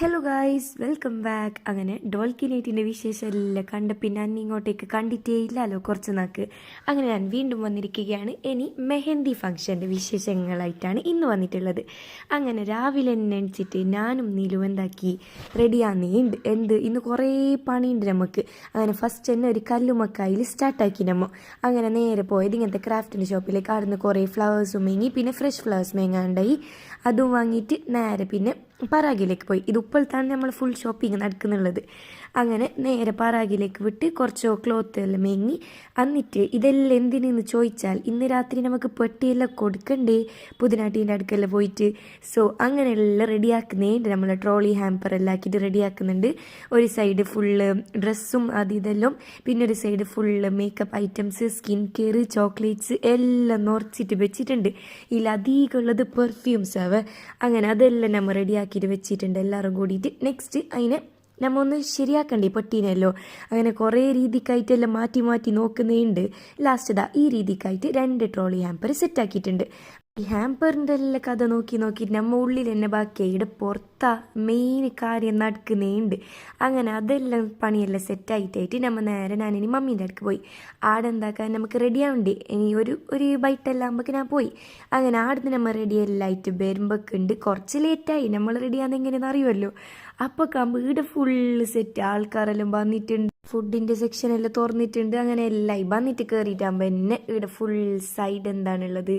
Hello guys, welcome back. അങ്ങനെ ഡോൾക്കിനേറ്റിൻ്റെ വിശേഷമെല്ലാം കണ്ട് പിന്നെ അന്ന് ഇങ്ങോട്ടേക്ക് കണ്ടിട്ടേ ഇല്ലല്ലോ കുറച്ച് നാൾക്ക്. അങ്ങനെ ഞാൻ വീണ്ടും വന്നിരിക്കുകയാണ്. ഇനി മെഹന്തി ഫംഗ്ഷൻ്റെ വിശേഷങ്ങളായിട്ടാണ് ഇന്ന് വന്നിട്ടുള്ളത്. അങ്ങനെ രാവിലെ തന്നെ എണിച്ചിട്ട് ഞാനും നീലും എന്താക്കി റെഡിയാകുന്നുണ്ട്. ഇന്ന് കുറേ പണിയുണ്ട് നമുക്ക്. അങ്ങനെ ഫസ്റ്റ് തന്നെ ഒരു കല്ലുമക്കായിൽ സ്റ്റാർട്ടാക്കി നമ്മൾ. അങ്ങനെ നേരെ പോയത് ഇങ്ങനത്തെ ക്രാഫ്റ്റിൻ്റെ ഷോപ്പിലേക്ക്. അവിടുന്ന് കുറേ ഫ്ലവേഴ്സും മേങ്ങി, പിന്നെ ഫ്രഷ് ഫ്ലവേഴ്സ് മേങ്ങാണ്ടായി. അതും വാങ്ങിയിട്ട് നേരെ പിന്നെ പറാഗിലേക്ക് പോയി. ഇത് ഇപ്പോഴത്താണ് നമ്മൾ ഫുൾ ഷോപ്പിംഗ് നടക്കുന്നുള്ളത്. അങ്ങനെ നേരെ പറാഗിലേക്ക് വിട്ട് കുറച്ച് ക്ലോത്ത് എല്ലാം മേങ്ങി. എന്നിട്ട് ഇതെല്ലാം എന്തിനെന്ന് ചോദിച്ചാൽ, ഇന്ന് രാത്രി നമുക്ക് പെട്ടിയെല്ലാം കൊടുക്കണ്ടേ പുതിനാട്ടീൻ്റെ അടുക്കെല്ലാം പോയിട്ട്. സോ അങ്ങനെയെല്ലാം റെഡിയാക്കുന്നുണ്ട്. നമ്മൾ ട്രോളി ഹാമ്പർ എല്ലാം ആക്കിയിട്ട് റെഡിയാക്കുന്നുണ്ട്. ഒരു സൈഡ് ഫുള്ള് ഡ്രസ്സും അത് ഇതെല്ലാം, പിന്നെ ഒരു side full makeup items, skin care, chocolates എല്ലാം നിറച്ചിട്ട് വെച്ചിട്ടുണ്ട്. ഇതിൽ അധികമുള്ളത് പെർഫ്യൂംസ് ആവേ. അങ്ങനെ അതെല്ലാം നമ്മൾ റെഡിയാക്കിയിട്ട് വെച്ചിട്ടുണ്ട് എല്ലാവരും കൂടിയിട്ട്. നെക്സ്റ്റ് അതിനെ നമ്മൾ ഒന്ന് ശരിയാക്കണ്ടേ പെട്ടീനല്ലോ. അങ്ങനെ കുറേ രീതിക്കായിട്ടെല്ലാം മാറ്റി മാറ്റി നോക്കുന്നുണ്ട്. ലാസ്റ്റ് ഈ രീതിക്കായിട്ട് 2 ട്രോളി ഹാമ്പർ സെറ്റാക്കിയിട്ടുണ്ട്. ഈ ഹാമ്പറിൻ്റെ എല്ലാം കഥ നോക്കി നമ്മൾ ഉള്ളിൽ തന്നെ ബാക്കിയായി. ഇവിടെ പുറത്താ മെയിൻ കാര്യം നടക്കുന്നുണ്ട്. അങ്ങനെ അതെല്ലാം പണിയെല്ലാം സെറ്റായിട്ടായിട്ട് നമ്മൾ നേരെ ഞാനിനി മമ്മീൻ്റെ അടുക്ക് പോയി. ആടെ എന്താക്കാൻ നമുക്ക് റെഡി ആവണ്ടേ. ഇനി ഒരു ബൈറ്റെല്ലാം ആകുമ്പോൾ ഞാൻ പോയി. അങ്ങനെ ആടുന്ന് നമ്മൾ റെഡി എല്ലാം ആയിട്ട് വരുമ്പോഴേക്കുണ്ട് കുറച്ച് ലേറ്റായി. നമ്മൾ റെഡിയാകുന്ന എങ്ങനെയെന്ന് അറിയുമല്ലോ. അപ്പോൾ വീട് ഫുള്ള് സെറ്റ്, ആൾക്കാരെല്ലാം വന്നിട്ടുണ്ട്, ഫുഡിൻ്റെ സെക്ഷനെല്ലാം തുറന്നിട്ടുണ്ട്. അങ്ങനെ എല്ലായി വന്നിട്ട് കയറിയിട്ടാകുമ്പോൾ എന്നെ ഇവിടെ ഫുൾ സൈഡ് എന്താണുള്ളത്,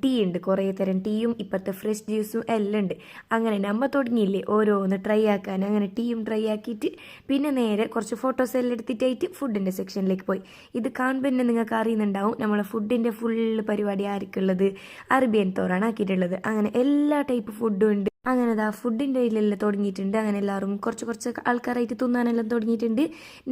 ടീ ഉണ്ട്. കുറേ തരം ടീയും ഇപ്പോഴത്തെ ഫ്രഷ് ജ്യൂസും എല്ലാം ഉണ്ട്. അങ്ങനെ നമ്മൾ തുടങ്ങിയില്ലേ ഓരോന്ന് ട്രൈ ആക്കാൻ. അങ്ങനെ ടീയും ട്രൈ ആക്കിയിട്ട് പിന്നെ നേരെ കുറച്ച് ഫോട്ടോസ് എല്ലാം എടുത്തിട്ടായിട്ട് ഫുഡിൻ്റെ സെക്ഷനിലേക്ക് പോയി. ഇത് കാണുമ്പോൾ തന്നെ നിങ്ങൾക്ക് അറിയുന്നുണ്ടാവും നമ്മളെ ഫുഡിൻ്റെ ഫുള്ള് പരിപാടി ആർക്കുള്ളത്, അറേബ്യൻ തോറാണ് ആക്കിയിട്ടുള്ളത്. അങ്ങനെ എല്ലാ ടൈപ്പ് ഫുഡും ഉണ്ട്. അങ്ങനെ ഫുഡിൻ്റെ ഇതിലെല്ലാം തുടങ്ങിയിട്ടുണ്ട്. അങ്ങനെ എല്ലാവരും കുറച്ച് ആൾക്കാരായിട്ട് തിന്നാനെല്ലാം തുടങ്ങിയിട്ടുണ്ട്.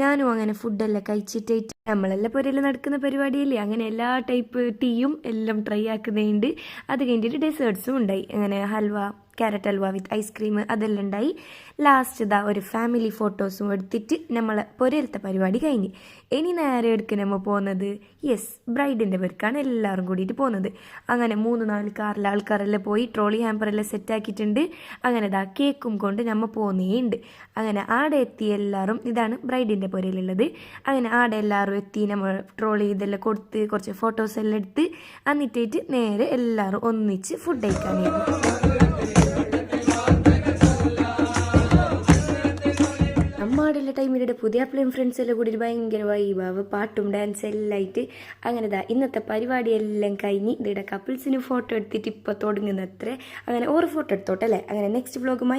ഞാനും അങ്ങനെ ഫുഡെല്ലാം കഴിച്ചിട്ടായിട്ട് നമ്മളെല്ലാം പുരയിൽ നടക്കുന്ന പരിപാടിയല്ലേ. അങ്ങനെ എല്ലാ ടൈപ്പ് ടീയും എല്ലാം ട്രൈ ആക്കുന്നുണ്ട്. അത് കഴിഞ്ഞിട്ട് ഡെസേർട്ട്സും ഉണ്ടായി. അങ്ങനെ halwa, carrot halwa with ice cream അതെല്ലാം ഉണ്ടായി. ലാസ്റ്റ് ഒരു ഫാമിലി ഫോട്ടോസും എടുത്തിട്ട് നമ്മളെ പുരയിലത്തെ പരിപാടി കഴിഞ്ഞ്. ഇനി നേരെ എടുക്കുക നമ്മൾ പോകുന്നത് ബ്രൈഡിൻ്റെ പേർക്കാണ് എല്ലാവരും കൂടിയിട്ട് പോകുന്നത്. അങ്ങനെ 3-4 കാറിലെ ആൾക്കാരെല്ലാം പോയി ട്രോളി ഹാമ്പറെല്ലാം സെറ്റാക്കിയിട്ടുണ്ട്. അങ്ങനെ കേക്കും കൊണ്ട് നമ്മൾ പോകുന്നേണ്ട്. അങ്ങനെ ആടെ എത്തി എല്ലാവരും. ഇതാണ് ബ്രൈഡിൻ്റെ പുരയിലുള്ളത്. അങ്ങനെ ആടെ എല്ലാവരും എത്തി. നമ്മൾ ട്രോളി ഇതെല്ലാം കൊടുത്ത് കുറച്ച് ഫോട്ടോസ് എല്ലാം എടുത്ത് എന്നിട്ടായിട്ട് നേരെ എല്ലാവരും ഒന്നിച്ച് ഫുഡ് കഴിക്കാനായിരുന്നു. അമ്മാടുള്ള ടൈമിലൂടെ പുതിയ പ്ലേയും ഫ്രണ്ട്സ് എല്ലാം കൂടി ഭയങ്കര വൈബാവ്, പാട്ടും ഡാൻസ് എല്ലാം ആയിട്ട്. അങ്ങനെ ഇന്നത്തെ പരിപാടിയെല്ലാം കഴിഞ്ഞ് ഇവിടെ കപ്പിൾസിന് ഫോട്ടോ എടുത്തിട്ട് ഇപ്പോൾ തുടങ്ങുന്നത്രേ. അങ്ങനെ ഓരോ ഫോട്ടോ എടുത്തോട്ടെ അല്ലേ. അങ്ങനെ നെക്സ്റ്റ് വ്ലോഗുമായി